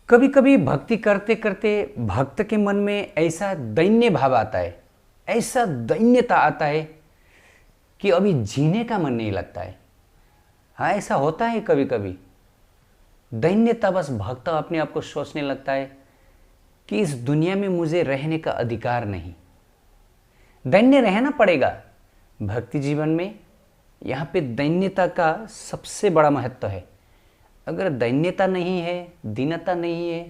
कभी कभी भक्ति करते करते भक्त के मन में ऐसा दैन्य भाव आता है, ऐसा दैन्यता आता है कि अभी जीने का मन नहीं लगता है। हाँ, ऐसा होता है कभी कभी। दैन्यता, बस भक्त अपने आप को सोचने लगता है कि इस दुनिया में मुझे रहने का अधिकार नहीं। दैन्य रहना पड़ेगा भक्ति जीवन में। यहाँ पे दैन्यता का सबसे बड़ा महत्व है। अगर दैन्यता नहीं है, दीनता नहीं है,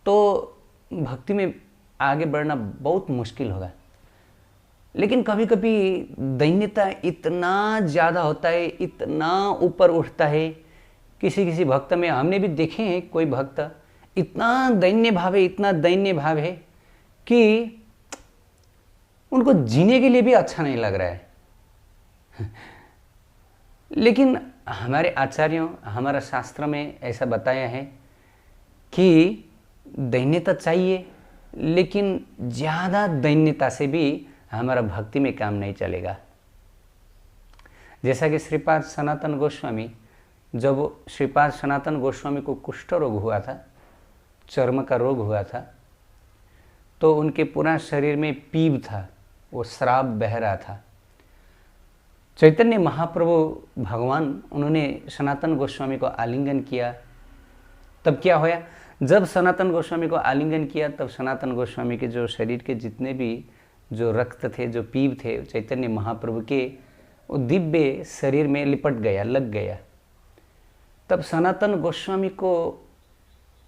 तो भक्ति में आगे बढ़ना बहुत मुश्किल होगा। लेकिन कभी कभी दैन्यता इतना ज़्यादा होता है, इतना ऊपर उठता है। किसी किसी भक्त में हमने भी देखे हैं, कोई भक्त इतना दैन्य भाव है, इतना दैन्य भाव है कि उनको जीने के लिए भी अच्छा नहीं लग रहा है। लेकिन हमारे आचार्यों, हमारा शास्त्र में ऐसा बताया है कि दैन्यता चाहिए, लेकिन ज़्यादा दैन्यता से भी हमारा भक्ति में काम नहीं चलेगा। जैसा कि श्रीपाद सनातन गोस्वामी, जब श्रीपाद सनातन गोस्वामी को कुष्ठ रोग हुआ था, चर्म का रोग हुआ था, तो उनके पूरा शरीर में पीप था, वो श्राप बह रहा था। चैतन्य महाप्रभु भगवान, उन्होंने सनातन गोस्वामी को आलिंगन किया। तब क्या होया, जब सनातन गोस्वामी को आलिंगन किया तब सनातन गोस्वामी के जो शरीर के जितने भी जो रक्त थे, जो पीप थे चैतन्य महाप्रभु के, वो दिव्य शरीर में लिपट गया, लग गया। तब सनातन गोस्वामी को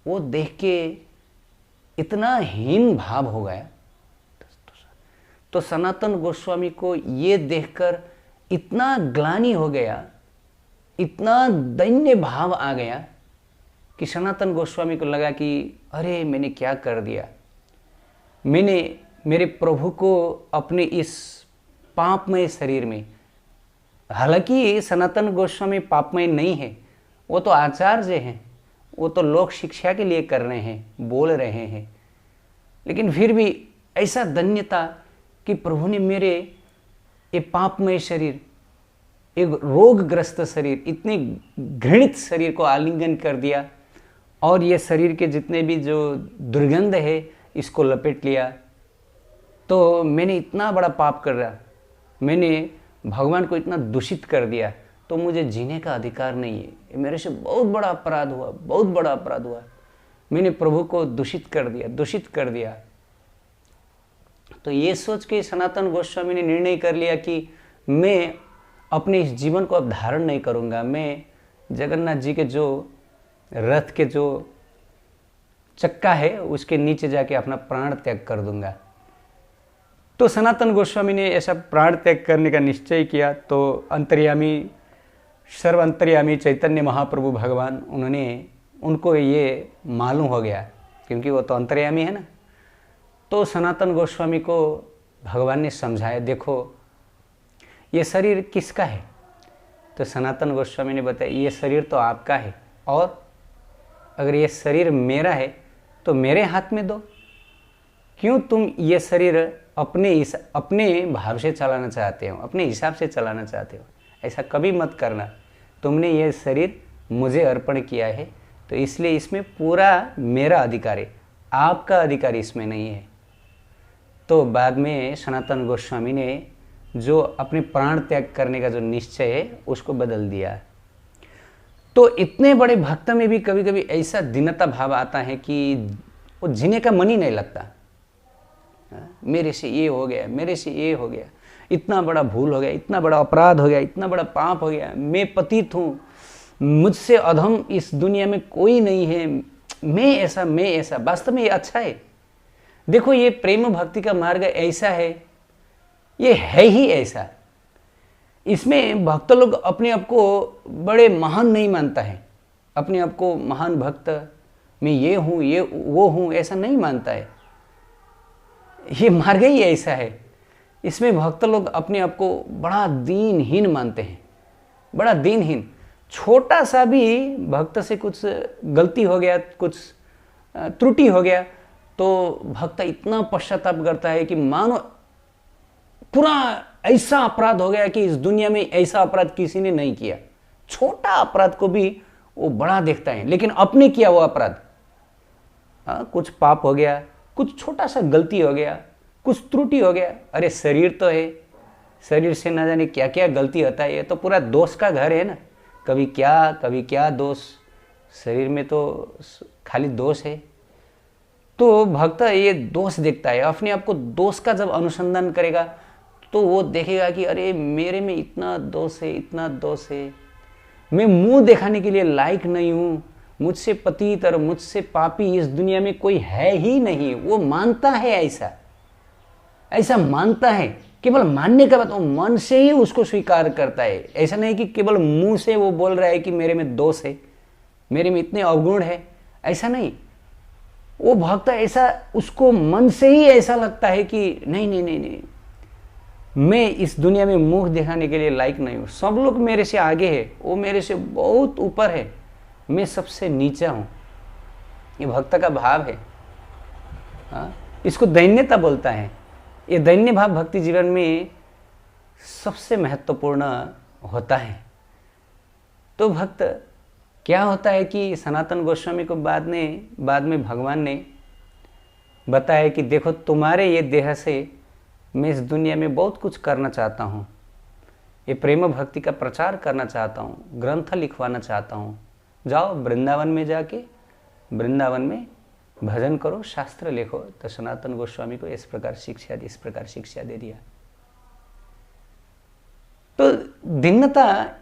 वो देख के इतना हीन भाव हो गया। तो सनातन गोस्वामी को ये देखकर इतना ग्लानि हो गया, इतना दैन्य भाव आ गया कि सनातन गोस्वामी को लगा कि अरे मैंने क्या कर दिया। मैंने मेरे प्रभु को अपने इस पापमय शरीर में, हालांकि सनातन गोस्वामी पापमय नहीं है, वो तो आचार्य हैं, वो तो लोक शिक्षा के लिए कर रहे हैं, बोल रहे हैं, लेकिन फिर भी ऐसा धन्यता कि प्रभु ने मेरे ये पापमय शरीर, एक रोगग्रस्त शरीर, इतने घृणित शरीर को आलिंगन कर दिया और ये शरीर के जितने भी जो दुर्गंध है इसको लपेट लिया। तो मैंने इतना बड़ा पाप कर रहा, मैंने भगवान को इतना दूषित कर दिया, तो मुझे जीने का अधिकार नहीं है। ये मेरे से बहुत बड़ा अपराध हुआ, बहुत बड़ा अपराध हुआ। मैंने प्रभु को दूषित कर दिया, दूषित कर दिया। तो ये सोच के सनातन गोस्वामी ने निर्णय कर लिया कि मैं अपने इस जीवन को अब धारण नहीं करूँगा। मैं जगन्नाथ जी के जो रथ के जो चक्का है उसके नीचे जाके अपना प्राण त्याग कर दूंगा। तो सनातन गोस्वामी ने ऐसा प्राण त्याग करने का निश्चय किया। तो अंतर्यामी, सर्व अंतर्यामी चैतन्य महाप्रभु भगवान, उनको ये मालूम हो गया, क्योंकि वो तो अंतर्यामी है ना। तो सनातन गोस्वामी को भगवान ने समझाया, देखो ये शरीर किसका है। तो सनातन गोस्वामी ने बताया, ये शरीर तो आपका है, और अगर ये शरीर मेरा है तो मेरे हाथ में दो। क्यों तुम ये शरीर अपने भाव से चलाना चाहते हो, अपने हिसाब से चलाना चाहते हो? ऐसा कभी मत करना। तुमने ये शरीर मुझे अर्पण किया है, तो इसलिए इसमें पूरा मेरा अधिकार है, आपका अधिकार इसमें नहीं है। तो बाद में सनातन गोस्वामी ने जो अपने प्राण त्याग करने का जो निश्चय है उसको बदल दिया। तो इतने बड़े भक्त में भी कभी कभी ऐसा दीनता भाव आता है कि वो जीने का मन ही नहीं लगता। मेरे से ये हो गया, मेरे से ये हो गया, इतना बड़ा भूल हो गया, इतना बड़ा अपराध हो गया, इतना बड़ा पाप हो गया, मैं पतित हूँ, मुझसे अधम इस दुनिया में कोई नहीं है, मैं ऐसा, मैं ऐसा। वास्तव में ये अच्छा है। देखो, ये प्रेम भक्ति का मार्ग ऐसा है, ये है ही ऐसा। इसमें भक्त लोग अपने आप को बड़े महान नहीं मानता है, अपने आप को महान भक्त, मैं ये हूँ, ये वो हूँ, ऐसा नहीं मानता है। ये मार्ग ही ऐसा है। इसमें भक्त लोग अपने आप को बड़ा दीनहीन मानते हैं, बड़ा दीनहीन। छोटा सा भी भक्त से कुछ गलती हो गया, कुछ त्रुटि हो गया, तो भक्त इतना पश्चाताप करता है कि मानो पूरा ऐसा अपराध हो गया कि इस दुनिया में ऐसा अपराध किसी ने नहीं किया। छोटा अपराध को भी वो बड़ा देखता है, लेकिन अपने किया वो अपराध कुछ पाप हो गया, कुछ छोटा सा गलती हो गया, कुछ त्रुटि हो गया, अरे शरीर तो है, शरीर से ना जाने क्या क्या गलती होता है, ये तो पूरा दोष का घर है ना, कभी क्या दोष, शरीर में तो खाली दोष है। तो भक्त ये दोष देखता है, अपने आप को दोष का जब अनुसंधान करेगा तो वो देखेगा कि अरे मेरे में इतना दोष है, इतना दोष है, मैं मुंह दिखाने के लिए लायक नहीं हूँ, मुझसे पतित और मुझसे पापी इस दुनिया में कोई है ही नहीं। वो मानता है, ऐसा मानता है, केवल मानने का बात, वो मन से ही उसको स्वीकार करता है। ऐसा नहीं कि केवल मुंह से वो बोल रहा है कि मेरे में दोष है, मेरे में इतने अवगुण है, ऐसा नहीं। वो भक्त ऐसा, उसको मन से ही ऐसा लगता है कि नहीं नहीं नहीं नहीं, मैं इस दुनिया में मुंह दिखाने के लिए लायक नहीं हूँ, सब लोग मेरे से आगे है, वो मेरे से बहुत ऊपर है, मैं सबसे नीचा हूँ। ये भक्त का भाव है। इसको दैन्यता बोलता है। ये दैन्य भाव भक्ति जीवन में सबसे महत्वपूर्ण होता है। तो भक्त क्या होता है कि सनातन गोस्वामी को बाद में भगवान ने बताया कि देखो, तुम्हारे ये देह से मैं इस दुनिया में बहुत कुछ करना चाहता हूँ, ये प्रेम भक्ति का प्रचार करना चाहता हूँ, ग्रंथ लिखवाना चाहता हूँ, जाओ वृंदावन में जाके वृंदावन में भजन करो, शास्त्र लिखो। तो सनातन गोस्वामी को इस प्रकार शिक्षा दे दिया। तो दीनता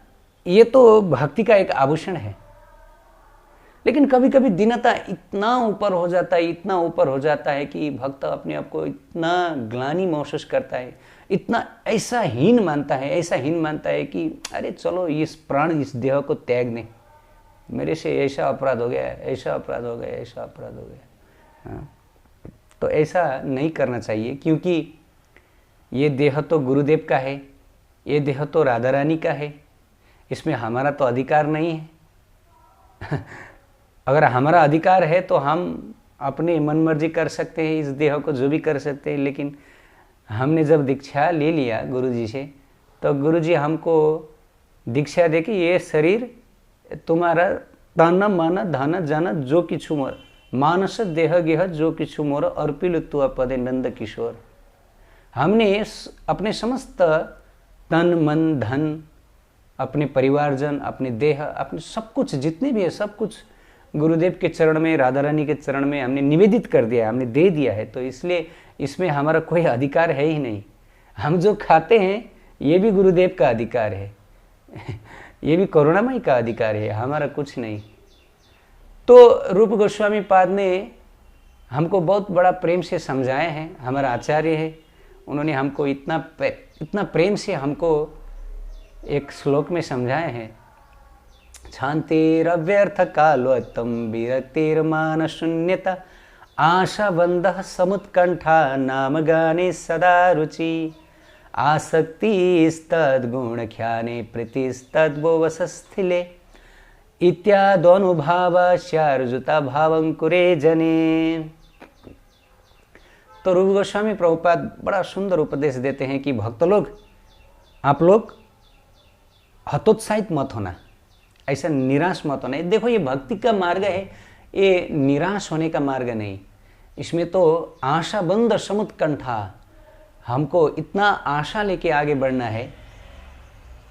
ये तो भक्ति का एक आभूषण है, लेकिन कभी कभी दीनता इतना ऊपर हो जाता है कि भक्त अपने आप को इतना ग्लानि महसूस करता है, इतना ऐसा हीन मानता है कि अरे चलो इस प्राण, इस देह को त्याग दें, मेरे से ऐसा अपराध हो गया। हाँ, तो ऐसा नहीं करना चाहिए, क्योंकि ये देह तो गुरुदेव का है, ये देह तो राधा रानी का है, इसमें हमारा तो अधिकार नहीं है। अगर हमारा अधिकार है तो हम अपने मन मर्जी कर सकते हैं, इस देह को जो भी कर सकते हैं, लेकिन हमने जब दीक्षा ले लिया गुरुजी से, तो गुरुजी हमको दीक्षा दे कि ये शरीर तुम्हारा तन मन धन जन जो किछु मोर, मानस देह गेह जो किछु मोर, अर्पिल तुआ पदे नंद किशोर। हमने अपने समस्त तन मन धन, अपने परिवारजन, अपने देह, अपने सब कुछ जितने भी है सब कुछ गुरुदेव के चरण में, राधा रानी के चरण में हमने निवेदित कर दिया, हमने दे दिया है। तो इसलिए इसमें हमारा कोई अधिकार है ही नहीं। हम जो खाते हैं ये भी गुरुदेव का अधिकार है, ये भी करुणामयी का अधिकार है, हमारा कुछ नहीं। तो रूप गोस्वामी पाद ने हमको बहुत बड़ा प्रेम से समझाए हैं, हमारा आचार्य है, उन्होंने हमको इतना प्रेम से हमको एक श्लोक में समझाए हैं। शांतिरव्यर्थ कालोत्तम विरक्तिर्मान शून्यता, आशाबंधः समुत्कंठा नाम गाने सदा रुचि, आसक्तिस्तद्गुण ख्याने प्रीतिस्तद्वो वसस्थिले, इत्यादनुभावस्यार्जुता भावंकुरे जने। तो रूप गोस्वामी प्रभुपाद बड़ा सुंदर उपदेश देते हैं कि भक्त लोग, आप लोग हतोत्साहित मत होना, ऐसा निराश मत होना। देखो ये भक्ति का मार्ग है, ये निराश होने का मार्ग नहीं। इसमें तो आशाबंध समुत्कंठा, हमको इतना आशा लेके आगे बढ़ना है,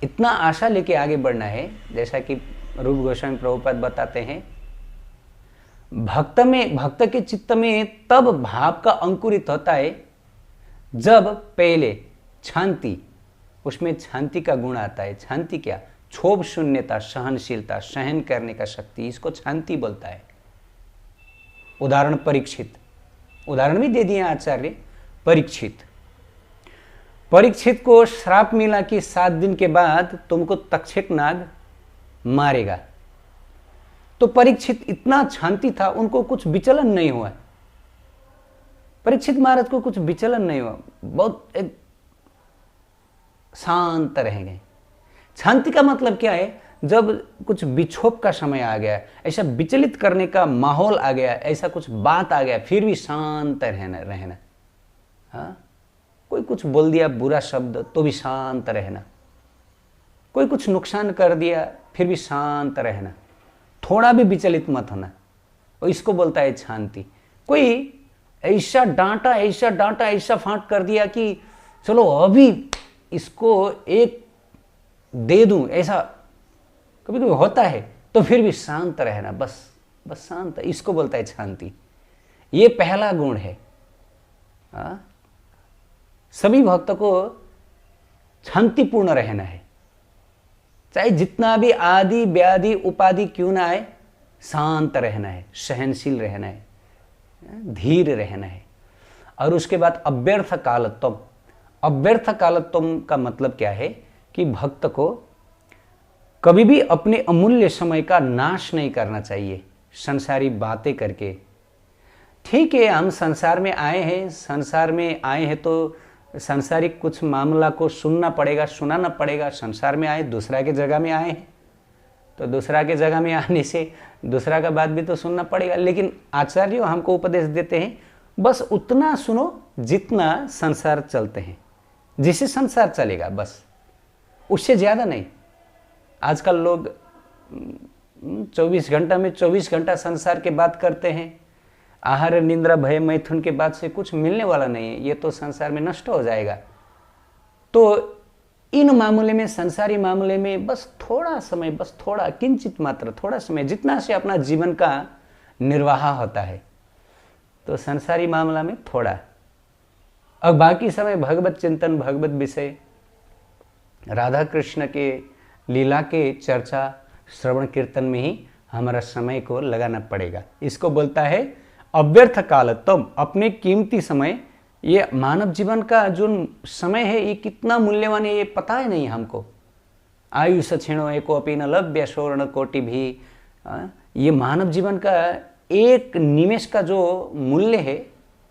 इतना आशा लेके आगे बढ़ना है। जैसा कि रूप गोस्वामी प्रभुपाद बताते हैं, भक्त के चित्त में तब भाव का अंकुरित होता है जब पहले शांति, उसमें शांति का गुण आता है। शांति क्या? क्षोभ शून्यता, सहनशीलता, सहन करने का शक्ति, इसको शांति बोलता है। उदाहरण परीक्षित, उदाहरण भी दे दिए आचार्य। परीक्षित को श्राप मिला कि 7 दिन के बाद तुमको तक्षक नाग मारेगा। तो परीक्षित इतना शांति था, उनको कुछ विचलन नहीं हुआ। परीक्षित महाराज को कुछ विचलन नहीं हुआ, बहुत एक शांत रह गए। शांति का मतलब क्या है? जब कुछ विक्षोभ का समय आ गया, ऐसा विचलित करने का माहौल आ गया, ऐसा कुछ बात आ गया, फिर भी शांत रहना। हाँ, कोई कुछ बोल दिया बुरा शब्द तो भी शांत रहना, कोई कुछ नुकसान कर दिया फिर भी शांत रहना, थोड़ा भी विचलित मत होना। और इसको बोलता है शांति। कोई ऐसा डांटा, ऐसा डांटा, ऐसा फांट कर दिया कि चलो अभी इसको एक दे दूं, ऐसा कभी कभी होता है। तो फिर भी शांत रहना, बस शांत, इसको बोलता है शांति। ये पहला गुण है। सभी भक्तों को शांतिपूर्ण रहना है, चाहे जितना भी आदि व्याधि उपाधि क्यों ना आए, शांत रहना है, सहनशील रहना है, धीर रहना है। और उसके बाद अव्यर्थ कालत्वम। अव्यर्थ कालत्वम का मतलब क्या है कि भक्त को कभी भी अपने अमूल्य समय का नाश नहीं करना चाहिए संसारी बातें करके। ठीक है, हम संसार में आए हैं तो सांसारिक कुछ मामला को सुनना पड़ेगा, सुनाना पड़ेगा। संसार में आए, दूसरा के जगह में आए हैं, तो दूसरा के जगह में आने से दूसरा का बात भी तो सुनना पड़ेगा। लेकिन आचार्य हमको उपदेश देते हैं बस उतना सुनो जितना संसार चलते हैं, जिससे संसार चलेगा, बस उससे ज़्यादा नहीं। आजकल लोग 24 घंटा में 24 घंटा संसार के बात करते हैं। आहार निंद्रा भय मैथुन के बाद से कुछ मिलने वाला नहीं है, ये तो संसार में नष्ट हो जाएगा। तो इन मामले में, संसारी मामले में बस थोड़ा समय, बस थोड़ा किंचित मात्र थोड़ा समय, जितना से अपना जीवन का निर्वाह होता है, तो संसारी मामला में थोड़ा, और बाकी समय भगवत चिंतन, भगवत विषय, राधा कृष्ण के लीला के चर्चा, श्रवण कीर्तन में ही हमारा समय को लगाना पड़ेगा। इसको बोलता है अव्यर्थ कालत्वम। अपने कीमती समय, ये मानव जीवन का जो समय है ये कितना मूल्यवान है ये पता है नहीं हमको। आयुष क्षीणो एकोपि न लभ्य स्वर्ण कोटि भी। ये मानव जीवन का एक निमेष का जो मूल्य है,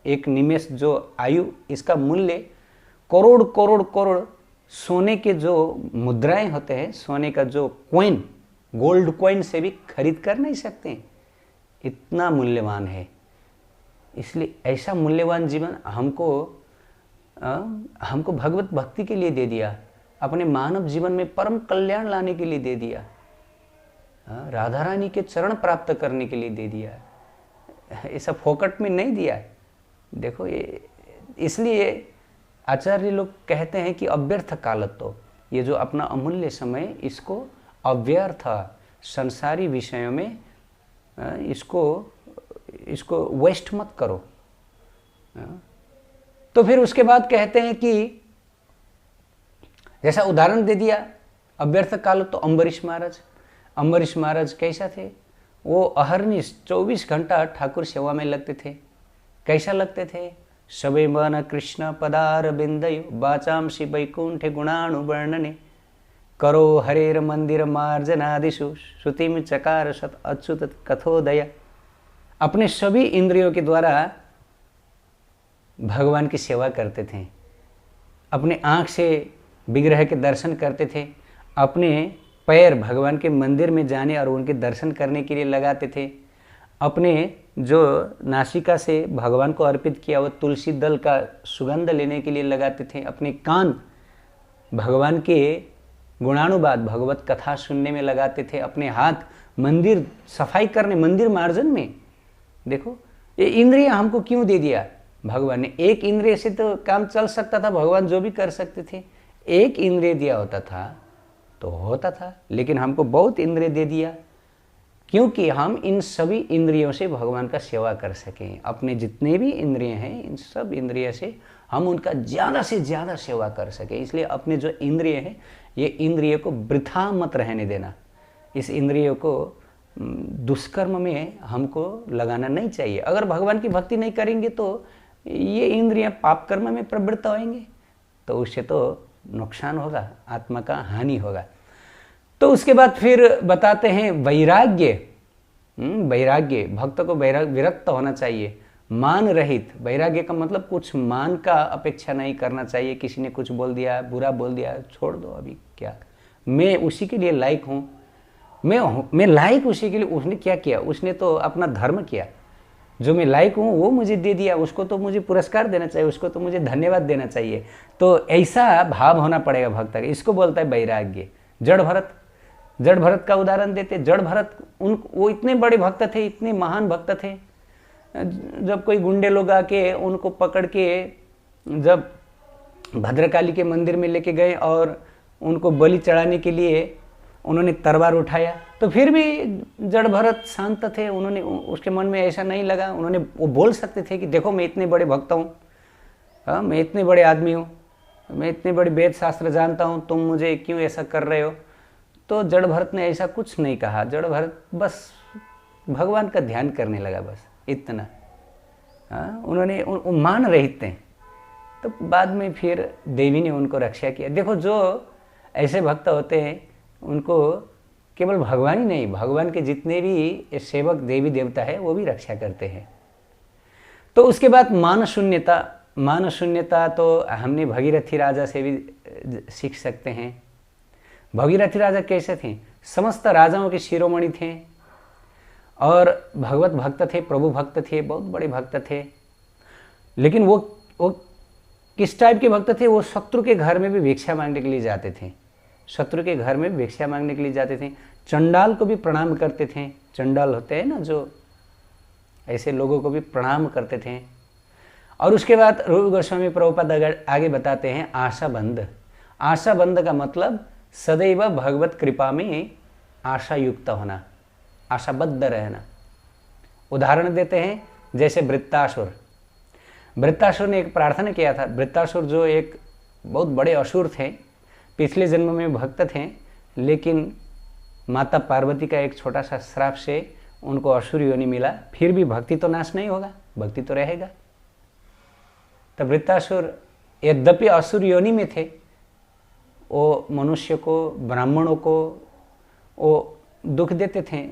एक निमेष जो आयु, इसका मूल्य करोड़ करोड़ करोड़ सोने के जो मुद्राएं होते हैं, सोने का जो कॉइन, गोल्ड कॉइन से भी खरीद कर नहीं सकते, इतना मूल्यवान है। इसलिए ऐसा मूल्यवान जीवन हमको भगवत भक्ति के लिए दे दिया, अपने मानव जीवन में परम कल्याण लाने के लिए दे दिया, राधा रानी के चरण प्राप्त करने के लिए दे दिया। ऐसा फोकट में नहीं दिया। देखो ये, इसलिए आचार्य लोग कहते हैं कि अव्यर्थ कालत्व, ये जो अपना अमूल्य समय, इसको अव्यर्थ संसारी विषयों में इसको वेस्ट मत करो। तो फिर उसके बाद कहते हैं कि जैसा उदाहरण दे दिया अव्यर्थ काल, तो अम्बरीश महाराज कैसा थे? वो अहरनिश 24 घंटा ठाकुर सेवा में लगते थे। कैसा लगते थे? सबे मन कृष्ण पदार बिंदय वाचांसी वैकुंठे गुणानुवर्णने करो हरेर मंदिर मार्जनादिषु श्रुतिम चकार सत अच्युत कथोदया। अपने सभी इंद्रियों के द्वारा भगवान की सेवा करते थे। अपने आँख से विग्रह के दर्शन करते थे, अपने पैर भगवान के मंदिर में जाने और उनके दर्शन करने के लिए लगाते थे, अपने जो नासिका से भगवान को अर्पित किया वो तुलसी दल का सुगंध लेने के लिए लगाते थे, अपने कान भगवान के गुणानुवाद भगवत कथा सुनने में लगाते थे, अपने हाथ मंदिर सफाई करने, मंदिर मार्जन में। देखो ये इंद्रिय हमको क्यों दे दिया भगवान ने? एक इंद्रिय से तो काम चल सकता था, भगवान जो भी कर सकते थे। एक इंद्रिय दिया होता था तो होता था, लेकिन हमको बहुत इंद्रिय दे दिया क्योंकि हम इन सभी इंद्रियों से भगवान का सेवा कर सकें। अपने जितने भी इंद्रिय हैं, इन सब इंद्रिय से हम उनका ज़्यादा से ज़्यादा सेवा कर सकें। इसलिए अपने जो इंद्रिय हैं, ये इंद्रिय को वृथा मत रहने देना। इस इंद्रियों को दुष्कर्म में हमको लगाना नहीं चाहिए। अगर भगवान की भक्ति नहीं करेंगे तो ये इंद्रियां पाप कर्म में प्रवृत्त होंगे, तो उससे तो नुकसान होगा, आत्मा का हानि होगा। तो उसके बाद फिर बताते हैं वैराग्य। वैराग्य, भक्त को विरक्त होना चाहिए, मान रहित। वैराग्य का मतलब कुछ मान का अपेक्षा नहीं करना चाहिए। किसी ने कुछ बोल दिया, बुरा बोल दिया, छोड़ दो, अभी क्या, मैं उसी के लिए लायक हूँ, मैं लायक उसी के लिए। उसने क्या किया? उसने तो अपना धर्म किया। जो मैं लायक हूँ वो मुझे दे दिया, उसको तो मुझे पुरस्कार देना चाहिए, उसको तो मुझे धन्यवाद देना चाहिए। तो ऐसा भाव होना पड़ेगा भक्त का। इसको बोलता है वैराग्य। जड़ भरत का उदाहरण देते। जड़ भरत वो इतने बड़े भक्त थे, इतने महान भक्त थे, जब कोई गुंडे लोग आके उनको पकड़ के जब भद्रकाली के मंदिर में लेके गए और उनको बलि चढ़ाने के लिए उन्होंने तलवार उठाया, तो फिर भी जड़ भरत शांत थे। उन्होंने, उसके मन में ऐसा नहीं लगा। वो बोल सकते थे कि देखो मैं इतने बड़े भक्त हूँ, हाँ मैं इतने बड़े आदमी हूँ, मैं इतने बड़े वेद शास्त्र जानता हूँ, तुम मुझे क्यों ऐसा कर रहे हो। तो जड़ भरत ने ऐसा कुछ नहीं कहा। जड़ भरत बस भगवान का ध्यान करने लगा, बस इतना। हाँ, उन्होंने वो मान रहे थे। तो बाद में फिर देवी ने उनको रक्षा किया। देखो, जो ऐसे भक्त होते हैं उनको केवल भगवान ही नहीं, भगवान के जितने भी सेवक देवी देवता है वो भी रक्षा करते हैं। तो उसके बाद मान शून्यता तो हमने भगीरथी राजा से भी सीख सकते हैं। भगीरथी राजा कैसे थे? समस्त राजाओं के शिरोमणि थे और भगवत भक्त थे, प्रभु भक्त थे, बहुत बड़े भक्त थे। लेकिन वो किस टाइप के भक्त थे? वो शत्रु के घर में भी भिक्षा मांगने के लिए जाते थे। शत्रु के घर में भिक्षा मांगने के लिए जाते थे। चंडाल को भी प्रणाम करते थे। चंडाल होते हैं ना, जो ऐसे लोगों को भी प्रणाम करते थे। और उसके बाद रूप गोस्वामी प्रभुपाद आगे बताते हैं आशाबंध। आशाबंध का मतलब सदैव भगवत कृपा में आशा युक्त होना, आशाबद्ध रहना। उदाहरण देते हैं, जैसे वृत्तासुर ने एक प्रार्थना किया था। वृत्तासुर जो एक बहुत बड़े असुर थे, पिछले जन्म में भक्त थे, लेकिन माता पार्वती का एक छोटा सा श्राप से उनको असुर योनि मिला। फिर भी भक्ति तो नाश नहीं होगा, भक्ति तो रहेगा। तो वृत्तासुर यद्यपि असुर योनि में थे, वो मनुष्य को, ब्राह्मणों को वो दुख देते थे,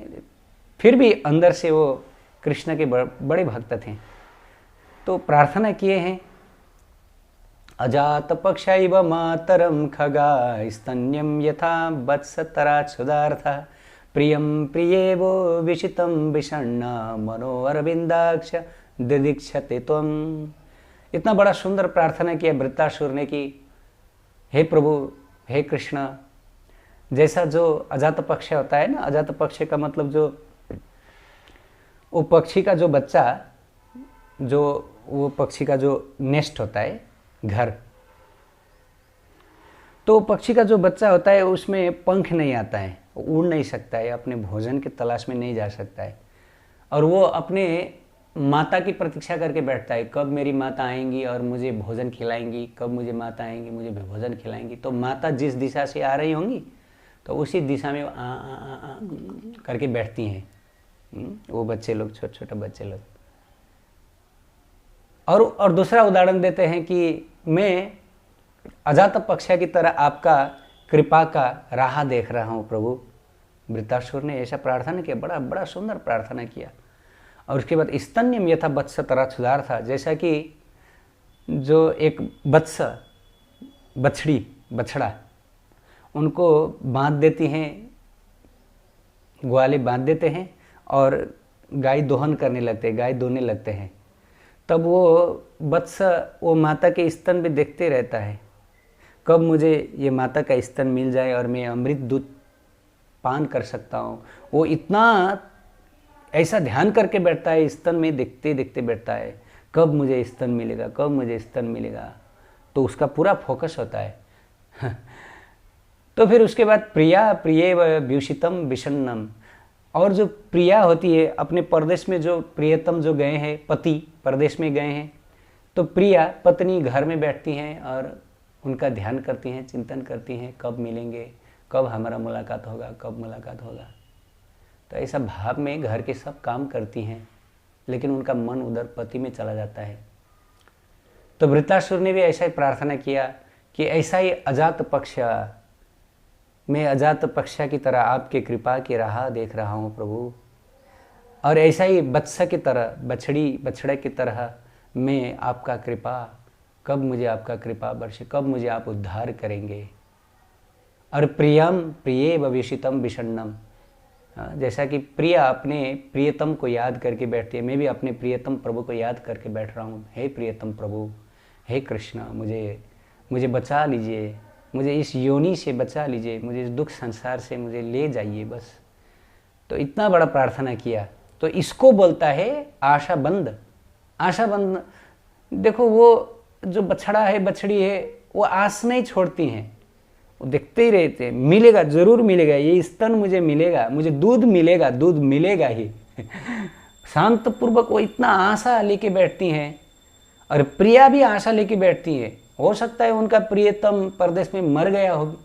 फिर भी अंदर से वो कृष्ण के बड़े भक्त थे। तो प्रार्थना किए हैं, अजात पक्षैव मातरम खगा स्तन्यम यथा वत्सतरा क्षुदार्था प्रियम प्रियेवो विशितम विषण्ण मनो अरविंदाक्ष दिदीक्षते त्वम। इतना बड़ा सुंदर प्रार्थना किया वृत्तासुर ने कि हे प्रभु, हे कृष्ण, जैसा जो अजात पक्ष होता है ना, अजात पक्ष का मतलब जो वो पक्षी का जो बच्चा, जो वो पक्षी का जो नेस्ट होता है, घर, तो पक्षी का जो बच्चा होता है उसमें पंख नहीं आता है, उड़ नहीं सकता है, अपने भोजन के तलाश में नहीं जा सकता है, और वो अपने माता की प्रतीक्षा करके बैठता है, कब मेरी माता आएंगी और मुझे भोजन खिलाएंगी, कब मुझे माता आएंगी, मुझे भोजन खिलाएंगी। तो माता जिस दिशा से आ रही होंगी तो उसी दिशा में आ करके बैठती हैं वो बच्चे लोग, छोटे छोटे बच्चे लोग। और दूसरा उदाहरण देते हैं कि मैं अजात पक्ष की तरह आपका कृपा का राह देख रहा हूँ प्रभु। वृत्तासुर ने ऐसा प्रार्थना किया, बड़ा बड़ा सुंदर प्रार्थना किया। और उसके बाद स्तन्यम यथा वत्स तरह सुधार था, जैसा कि जो एक वत्स, बछड़ा उनको बांध देती हैं, ग्वाले बांध देते हैं और गाय दोहन करने लगते हैं, गाय दोने लगते हैं, तब वो वत्स वो माता के स्तन पे देखते रहता है, कब मुझे ये माता का स्तन मिल जाए और मैं अमृत दूध पान कर सकता हूँ। वो इतना ऐसा ध्यान करके बैठता है, स्तन में देखते देखते बैठता है, कब मुझे स्तन मिलेगा, कब मुझे स्तन मिलेगा। तो उसका पूरा फोकस होता है। तो फिर उसके बाद प्रिया प्रियेव व्युषितम विषन्नम, और जो प्रिया होती है, अपने परदेश में जो प्रियतम जो गए हैं, पति परदेश में गए हैं, तो प्रिया पत्नी घर में बैठती हैं और उनका ध्यान करती हैं, चिंतन करती हैं, कब मिलेंगे, कब हमारा मुलाकात होगा, कब मुलाकात होगा। तो ऐसा भाव में घर के सब काम करती हैं, लेकिन उनका मन उधर पति में चला जाता है। तो वृत्तासुर ने भी ऐसा ही प्रार्थना किया कि ऐसा ही अजात पक्ष, मैं अजात पक्ष की तरह आपके कृपा की राह देख रहा हूँ प्रभु, और ऐसा ही वत्स की तरह, बछड़े की तरह मैं आपका कृपा, कब मुझे आपका कृपा वर्षे, कब मुझे आप उद्धार करेंगे। और प्रियम प्रिय भविष्यतम विषण्णम, जैसा कि प्रिया अपने प्रियतम को याद करके बैठती है, मैं भी अपने प्रियतम प्रभु को याद करके बैठ रहा हूँ। हे प्रियतम प्रभु, हे कृष्ण, मुझे बचा लीजिए, मुझे इस योनि से बचा लीजिए, मुझे इस दुख संसार से मुझे ले जाइए बस। तो इतना बड़ा प्रार्थना किया। तो इसको बोलता है आशा बंद। आशा बंद, देखो वो जो बछड़ा है बछड़ी है वो आस नहीं छोड़ती हैं, वो देखते ही रहते हैं, मिलेगा जरूर मिलेगा, ये स्तन मुझे मिलेगा, मुझे दूध मिलेगा, दूध मिलेगा ही। शांत पूर्वक वो इतना आशा लेके बैठती हैं, और प्रिया भी आशा लेके बैठती है। हो सकता है उनका प्रियतम परदेश में मर गया हो,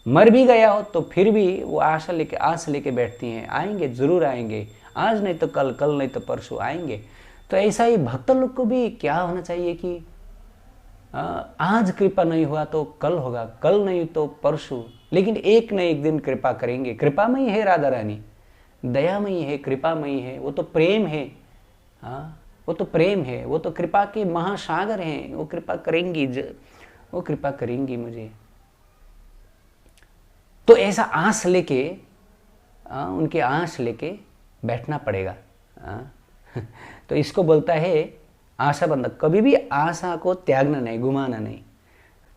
मर भी गया हो, तो फिर भी वो आस लेके बैठती हैं, आएंगे जरूर आएंगे, आज नहीं तो कल, कल नहीं तो परसों आएंगे। तो ऐसा ही भक्त लोग को भी क्या होना चाहिए कि आज कृपा नहीं हुआ तो कल होगा, कल नहीं तो परसों, लेकिन एक न एक दिन कृपा करेंगे। कृपामयी है राधा रानी, दयामयी है, कृपामयी है, वो तो प्रेम है। हाँ, वो तो प्रेम है, वो तो कृपा के महासागर हैं, वो कृपा करेंगी, वो कृपा करेंगी मुझे। तो ऐसा आस लेके, उनके आस लेके बैठना पड़ेगा। तो इसको बोलता है आशा बंध। कभी भी आशा को त्यागना नहीं, गुमाना नहीं।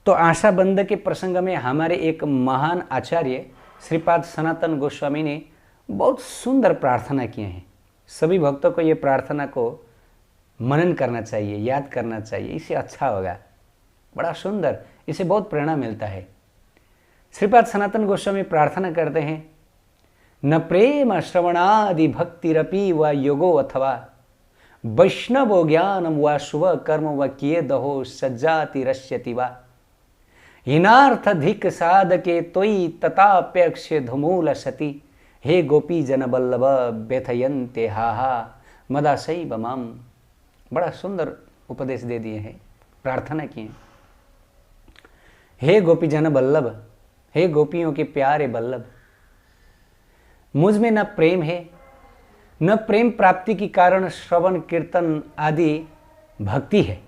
तो आशा बंध के प्रसंग में हमारे एक महान आचार्य श्रीपाद सनातन गोस्वामी ने बहुत सुंदर प्रार्थना किए हैं। सभी भक्तों को ये प्रार्थना को मनन करना चाहिए, याद करना चाहिए, इससे अच्छा होगा। बड़ा सुंदर, इससे बहुत प्रेरणा मिलता है। श्रीपाद सनातन गोस्वामी प्रार्थना करते हैं, न प्रेम श्रवणादि भक्तिरपि व योगो अथवा वैष्णवो ज्ञानम व शुभ कर्म व किए दहो सज्जाति रश्यति वा हिनार्थधिक साधके त्वयि तथाप्यक्ष धूमूल सती हे गोपी जन बल्लभ व्यथयन्ते हाहा मदाशैव माम। बड़ा सुंदर उपदेश दे दिए हैं, प्रार्थना किए। हे गोपी जन बल्लभ, हे गोपियों के प्यारे बल्लभ, मुझ में न प्रेम है, न प्रेम प्राप्ति के कारण श्रवण कीर्तन आदि भक्ति है।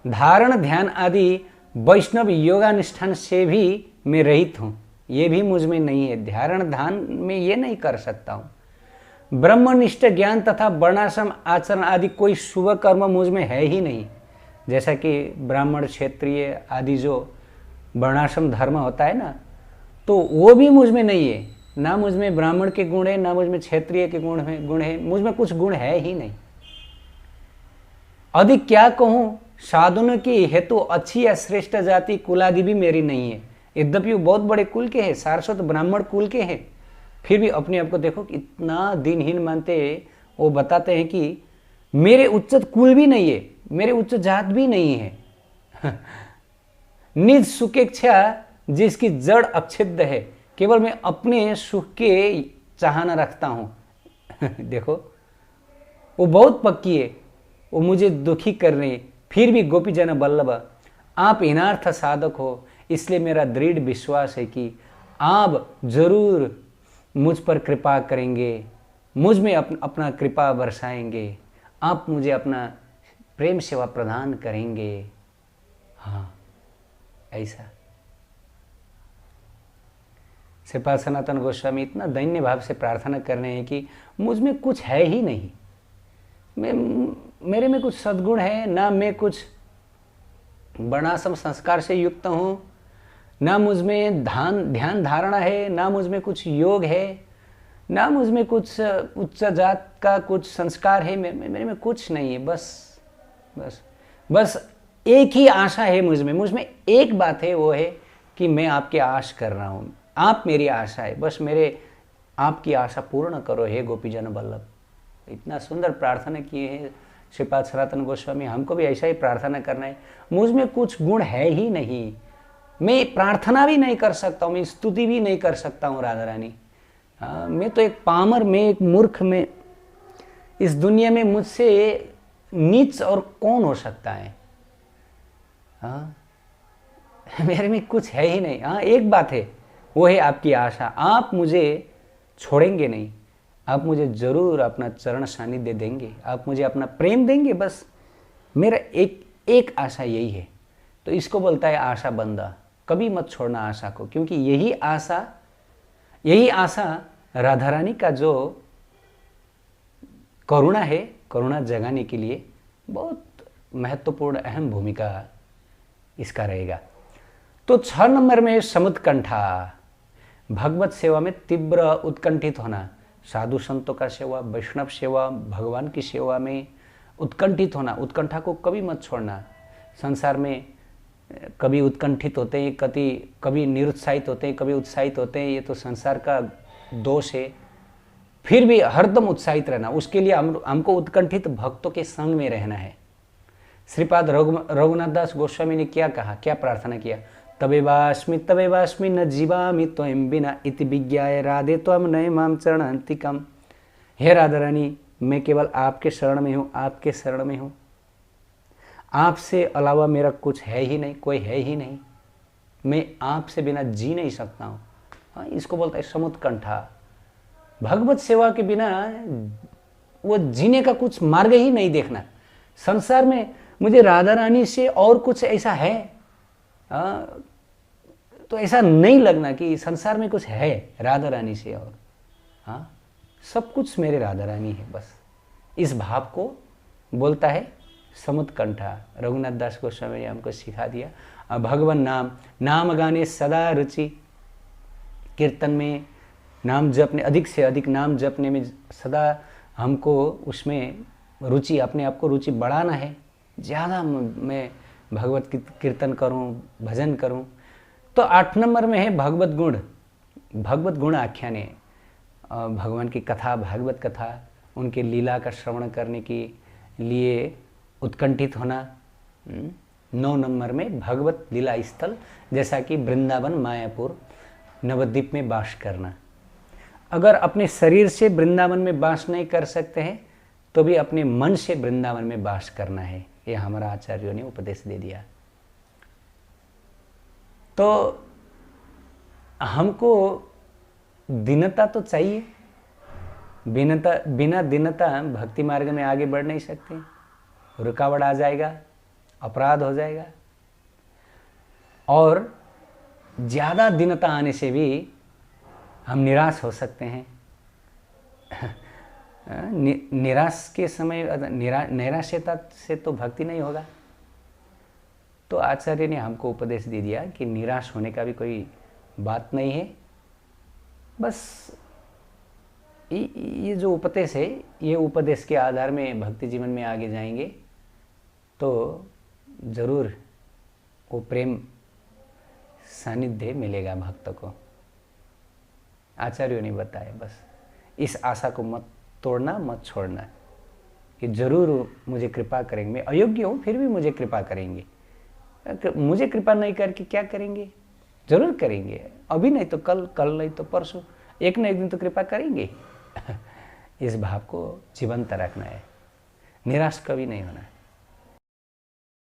धारण ध्यान आदि वैष्णव योगानुष्ठान से भी मैं रहित हूँ, ये भी मुझ में नहीं है। धारण ध्यान में ये नहीं कर सकता हूँ। ब्रह्मनिष्ठ ज्ञान तथा वर्णाश्रम आचरण आदि कोई शुभ कर्म मुझ में है ही नहीं। जैसा कि ब्राह्मण क्षेत्रीय आदि जो वर्णाश्रम धर्म होता है ना, तो वो भी मुझ में नहीं है। ना मुझ में ब्राह्मण के गुण है, ना मुझ में क्षत्रिय के गुण है, मुझ में कुछ गुण है ही नहीं। अधिक क्या कहूँ, साधुओं की हेतु अच्छी या श्रेष्ठ जाति कुलादि भी मेरी नहीं है। यद्यपि वो बहुत बड़े कुल के हैं, सारस्वत ब्राह्मण कुल के हैं, फिर भी अपने आप को देखो इतना दिनहीन मानते। वो बताते हैं कि मेरे उच्च कुल भी नहीं है, मेरे उच्च जात भी नहीं है। निज सुखेच्छा जिसकी जड़ अक्षिद्ध है, केवल मैं अपने सुख के चाहना रखता हूँ। देखो वो बहुत पक्की है, वो मुझे दुखी कर रही है। फिर भी गोपी जन बल्लभ, आप इनार्थ साधक हो, इसलिए मेरा दृढ़ विश्वास है कि आप जरूर मुझ पर कृपा करेंगे, मुझ में अपना कृपा बरसाएंगे, आप मुझे अपना प्रेम सेवा प्रदान करेंगे। हाँ, ऐसा श्रीपाद सनातन गोस्वामी इतना दैन्य भाव से प्रार्थना कर रहे हैं कि मुझ में कुछ है ही नहीं। मेरे में कुछ सद्गुण है ना, मैं कुछ वर्णाश्रम संस्कार से युक्त हूँ, ना मुझ में ध्यान धारणा है, ना मुझ में कुछ योग है, ना मुझ में कुछ उच्च जात का कुछ संस्कार है। मेरे में कुछ नहीं है। बस एक ही आशा है मुझ में एक बात है, वो है कि मैं आपकी आश कर रहा हूँ, आप मेरी आशा है, बस मेरे आपकी आशा पूर्ण करो हे गोपीजन वल्लभ। इतना सुंदर प्रार्थना किए हैं श्रीपाद सनातन गोस्वामी। हमको भी ऐसा ही प्रार्थना करना है। मुझ में कुछ गुण है ही नहीं, मैं प्रार्थना भी नहीं कर सकता हूँ, मैं स्तुति भी नहीं कर सकता हूँ राधा रानी। मैं तो एक पामर, मैं एक मूर्ख, में इस दुनिया में मुझसे नीच और कौन हो सकता है। मेरे में कुछ है ही नहीं। एक बात है, वो है आपकी आशा। आप मुझे छोड़ेंगे नहीं, आप मुझे जरूर अपना चरण सानिध्य देंगे, आप मुझे अपना प्रेम देंगे। बस मेरा एक आशा यही है। तो इसको बोलता है आशा बंदा। कभी मत छोड़ना आशा को, क्योंकि यही आशा राधा रानी का जो करुणा है, करुणा जगाने के लिए बहुत महत्वपूर्ण अहम भूमिका इसका रहेगा। तो 6 नंबर में समुत्कंठा, भगवत सेवा में तीव्र उत्कंठित होना। साधु संतों का सेवा, वैष्णव सेवा, भगवान की सेवा में उत्कंठित होना, उत्कंठा को कभी मत छोड़ना। संसार में कभी उत्कंठित होते हैं, कभी निरुत्साहित होते हैं, कभी उत्साहित होते हैं, ये तो संसार का दोष है। फिर भी हरदम उत्साहित रहना, उसके लिए हमको उत्कंठित भक्तों के संग में रहना है। श्रीपाद रघुनाथ दास गोस्वामी ने क्या कहा, क्या प्रार्थना किया? तबेवास्मि न जीवामि त्वं बिना इति विज्ञाय राधे त्वं नये मां चरणन्तिकम्। हे राधा रानी, मैं केवल आपके शरण में हूँ, आपके शरण में हूँ। आपसे अलावा मेरा कुछ है ही नहीं, कोई है ही नहीं। मैं आपसे बिना जी नहीं सकता हूँ। हाँ, इसको बोलता है समुत्कंठा। भगवत सेवा के बिना वो जीने का कुछ मार्ग ही नहीं देखना। संसार में मुझे राधा रानी से और कुछ ऐसा है तो ऐसा नहीं लगना कि संसार में कुछ है राधा रानी से और। हाँ, सब कुछ मेरे राधा रानी है बस। इस भाव को बोलता है समुत्कंठा। रघुनाथ दास गोस्वामी ने हमको सिखा दिया। भगवान नाम गाने सदा रुचि, कीर्तन में नाम जपने, अधिक से अधिक नाम जपने में सदा हमको उसमें रुचि, अपने आप को रुचि बढ़ाना है। ज़्यादा मैं भगवत कीर्तन करूं, भजन करूं। तो 8 नंबर में है भगवत गुण। भगवत गुण आख्याने, भगवान की कथा, भागवत कथा, उनके लीला का श्रवण करने के लिए उत्कंठित होना। 9 नंबर में भगवत लीला स्थल, जैसा कि वृंदावन, मायापुर, नवद्वीप में वास करना। अगर अपने शरीर से वृंदावन में वास नहीं कर सकते हैं तो भी अपने मन से वृंदावन में वास करना है। ये हमारा आचार्यों ने उपदेश दे दिया। तो हमको दीनता तो चाहिए। बिना दीनता भक्ति मार्ग में आगे बढ़ नहीं सकते। रुकावट आ जाएगा, अपराध हो जाएगा। और ज़्यादा दीनता आने से भी हम निराश हो सकते हैं। निराश के समय निराशता से तो भक्ति नहीं होगा। तो आचार्य ने हमको उपदेश दे दिया कि निराश होने का भी कोई बात नहीं है। बस ये जो उपदेश है, ये उपदेश के आधार में भक्ति जीवन में आगे जाएंगे तो जरूर वो प्रेम सानिध्य मिलेगा भक्त को। आचार्यों ने बताया। बस इस आशा को मत तोड़ना, मत छोड़ना कि जरूर मुझे कृपा करेंगे। मैं अयोग्य हूँ फिर भी मुझे कृपा करेंगे। मुझे कृपा नहीं करके क्या करेंगे? जरूर करेंगे। अभी नहीं तो कल, कल नहीं तो परसों, एक न एक दिन तो कृपा करेंगे। इस भाव को जीवंत रखना है, निराश कभी नहीं होना है।